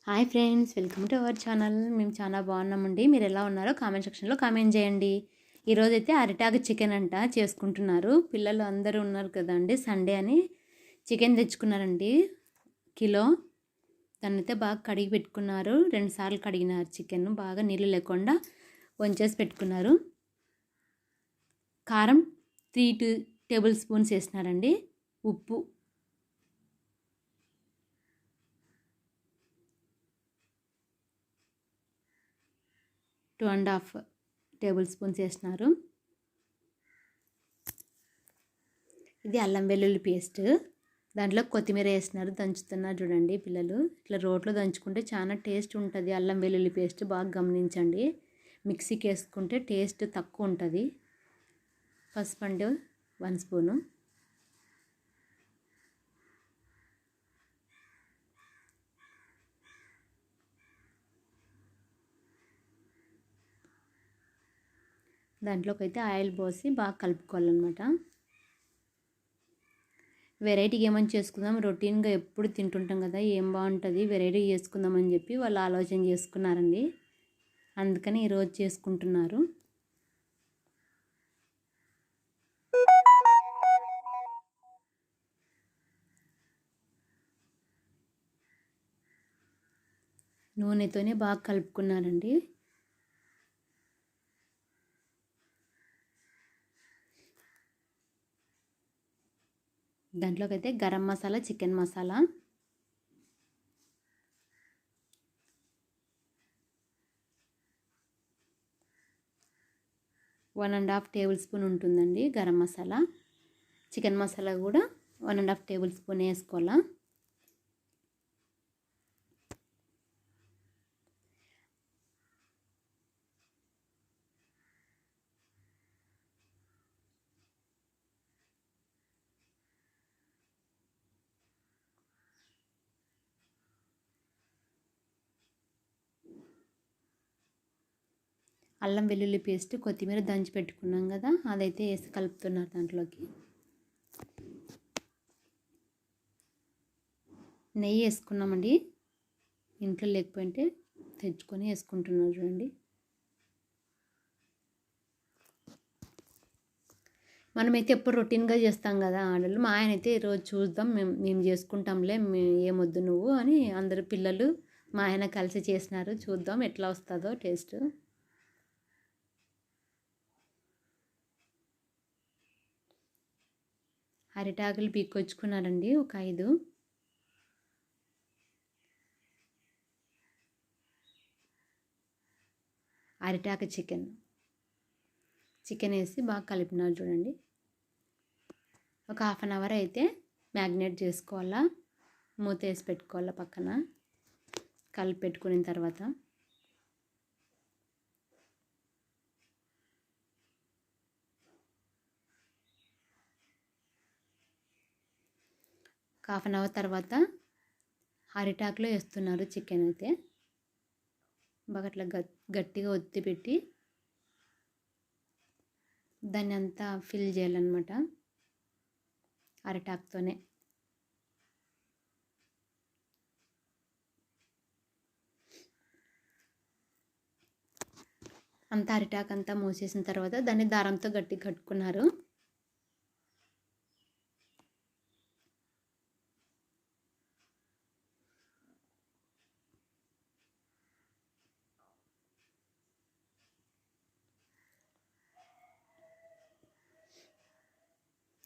Hi friends, welcome to our channel. మేము చాలా బాగున్నామండి. మీరు ఎలా ఉన్నారో కామెంట్ సెక్షన్లో కామెంట్ చేయండి. ఈరోజైతే అరిటాకు చికెన్ అంట చేసుకుంటున్నారు. పిల్లలు అందరూ ఉన్నారు కదండి, సండే అని చికెన్ తెచ్చుకున్నారండి కిలో. దాన్ని అయితే బాగా కడిగి పెట్టుకున్నారు. 2 సార్లు కడిగినారు చికెన్, బాగా నీళ్ళు లేకుండా వంచేసి పెట్టుకున్నారు. కారం 3 టేబుల్ స్పూన్స్ వేసినారండి. ఉప్పు 2.5 టేబుల్ స్పూన్స్ వేసినారు. ఇది అల్లం వెల్లుల్లి పేస్ట్. దాంట్లో కొత్తిమీర వేసినారు, దంచుతున్నారు చూడండి పిల్లలు. ఇట్లా రోట్లో దంచుకుంటే చాలా టేస్ట్ ఉంటుంది. అల్లం వెల్లుల్లి పేస్ట్ బాగా గమనించండి. మిక్సీకి వేసుకుంటే టేస్ట్ తక్కువ ఉంటుంది. పసుపు 1 స్పూను. దాంట్లోకి అయితే ఆయిల్ పోసి బాగా కలుపుకోవాలన్నమాట. వెరైటీగా ఏమని చేసుకుందాం, రొటీన్గా ఎప్పుడు తింటుంటాం కదా, ఏం బాగుంటుంది, వెరైటీ చేసుకుందామని చెప్పి వాళ్ళు ఆలోచన చేసుకున్నారండి. అందుకని ఈరోజు చేసుకుంటున్నారు. నూనెతోనే బాగా కలుపుకున్నారండి. దాంట్లోకి అయితే garam masala, chicken masala, one and half table spoon ఉంటుందండి గరం మసాలా. చికెన్ మసాలా కూడా 1.5 టేబుల్ స్పూన్ వేసుకోవాలా. అల్లం వెల్లుల్లి పేస్ట్, కొత్తిమీర దంచి పెట్టుకున్నాం కదా, అదైతే వేసి కలుపుతున్నారు దాంట్లోకి. నెయ్యి వేసుకున్నామండి. ఇంట్లో లేకపోయింటే తెచ్చుకొని వేసుకుంటున్నారు చూడండి. మనమైతే ఎప్పుడు రొటీన్గా చేస్తాం కదా ఆడలు. మా ఆయన అయితే ఈరోజు చూద్దాం, మేము చేసుకుంటాంలే, ఏమొద్దు నువ్వు అని అందరు పిల్లలు మా ఆయన కలిసి చేసినారు. చూద్దాం ఎట్లా వస్తుందో టేస్ట్. అరిటాకులు పీక్కొచ్చుకున్నారండి ఒక 5. అరిటాకు చికెన్ వేసి బాగా కలిపినారు చూడండి. ఒక 1/2 అవర్ అయితే మ్యాగ్నేట్ చేసుకోవాలా. మూత వేసి పెట్టుకోవాలా పక్కన. కలిపి పెట్టుకున్న తర్వాత ఒక 1/2 అవర్ తర్వాత అరిటాకులో వేస్తున్నారు చికెన్ అయితే. బాగా అట్లా గట్టిగా ఒత్తి పెట్టి దాన్ని అంతా ఫిల్ చేయాలన్నమాట అరిటాకుతోనే. అంతా అరిటాకు అంతా మూసేసిన తర్వాత దాన్ని దారంతో గట్టిగా కట్టుకున్నారు.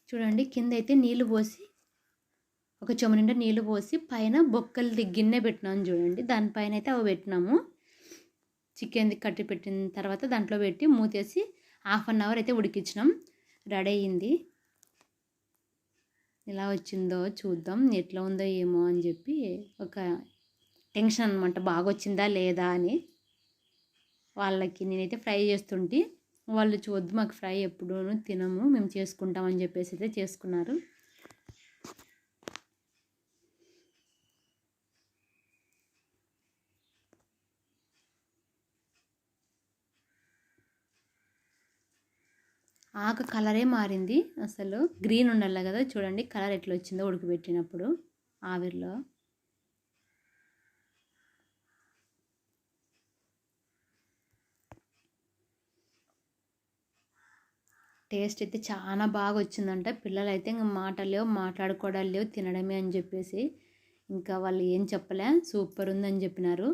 చూడండి, కింద అయితే నీళ్ళు పోసి, ఒక చెంబు నిండా నీళ్ళు పోసి పైన బొక్కలది గిన్నె పెట్టినాను చూడండి. దానిపైన అయితే అవి పెట్టినాము. చికెన్ది కట్టి పెట్టిన తర్వాత దాంట్లో పెట్టి మూతేసి 1/2 అవర్ అయితే ఉడికించినాం. రెడీ అయ్యింది. ఎలా వచ్చిందో చూద్దాం, ఎట్లా ఉందో ఏమో అని చెప్పి ఒక టెన్షన్ అనమాట, బాగా వచ్చిందా లేదా అని. వాళ్ళకి నేనైతే ఫ్రై చేస్తుంటే వాళ్ళు చూద్దు, మాకు ఫ్రై ఎప్పుడూ తినము, మేము చేసుకుంటామని చెప్పేసి అయితే చేసుకున్నారు. ఆకు కలరే మారింది. అసలు గ్రీన్ ఉండాలి కదా, చూడండి కలర్ ఎట్లా వచ్చిందో ఉడకబెట్టినప్పుడు ఆవిరిలో. టేస్ట్ అయితే చాలా బాగా వచ్చిందంట. పిల్లలైతే ఇంక మాటలు లేవు, మాట్లాడుకోవడాలు లేవు, తినడమే అని చెప్పేసి ఇంకా వాళ్ళు ఏం చెప్పలే, సూపర్ ఉందని చెప్పినారు.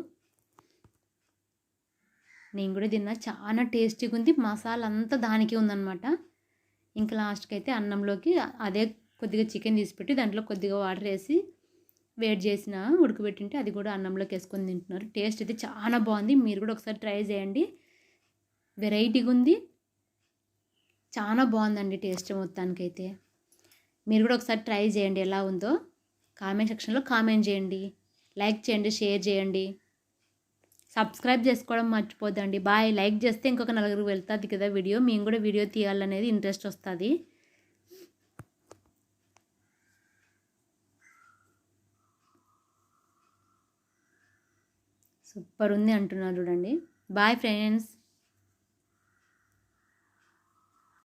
నేను కూడా తిన్నా, చాలా టేస్టీగా ఉంది. మసాలా అంతా దానికి ఉందన్నమాట. ఇంకా లాస్ట్కి అయితే అన్నంలోకి అదే కొద్దిగా చికెన్ తీసిపెట్టి దాంట్లో కొద్దిగా వాటర్ వేసి వేడి చేసిన ఉడకబెట్టింటే అది కూడా అన్నంలోకి వేసుకొని తింటున్నారు. టేస్ట్ అయితే చాలా బాగుంది. మీరు కూడా ఒకసారి ట్రై చేయండి. వెరైటీగా ఉంది, చాలా బాగుందండి టేస్ట్ మొత్తానికైతే. మీరు కూడా ఒకసారి ట్రై చేయండి, ఎలా ఉందో కామెంట్ సెక్షన్లో కామెంట్ చేయండి, లైక్ చేయండి, షేర్ చేయండి, సబ్స్క్రైబ్ చేసుకోవడం మర్చిపోద్దండి. బాయ్. లైక్ చేస్తే ఇంకొక నలుగురికి వెళ్తుంది కదా వీడియో, మేము కూడా వీడియో తీయాలనేది ఇంట్రెస్ట్ వస్తుంది. సూపర్ ఉంది అంటున్నారు చూడండి. Bye friends.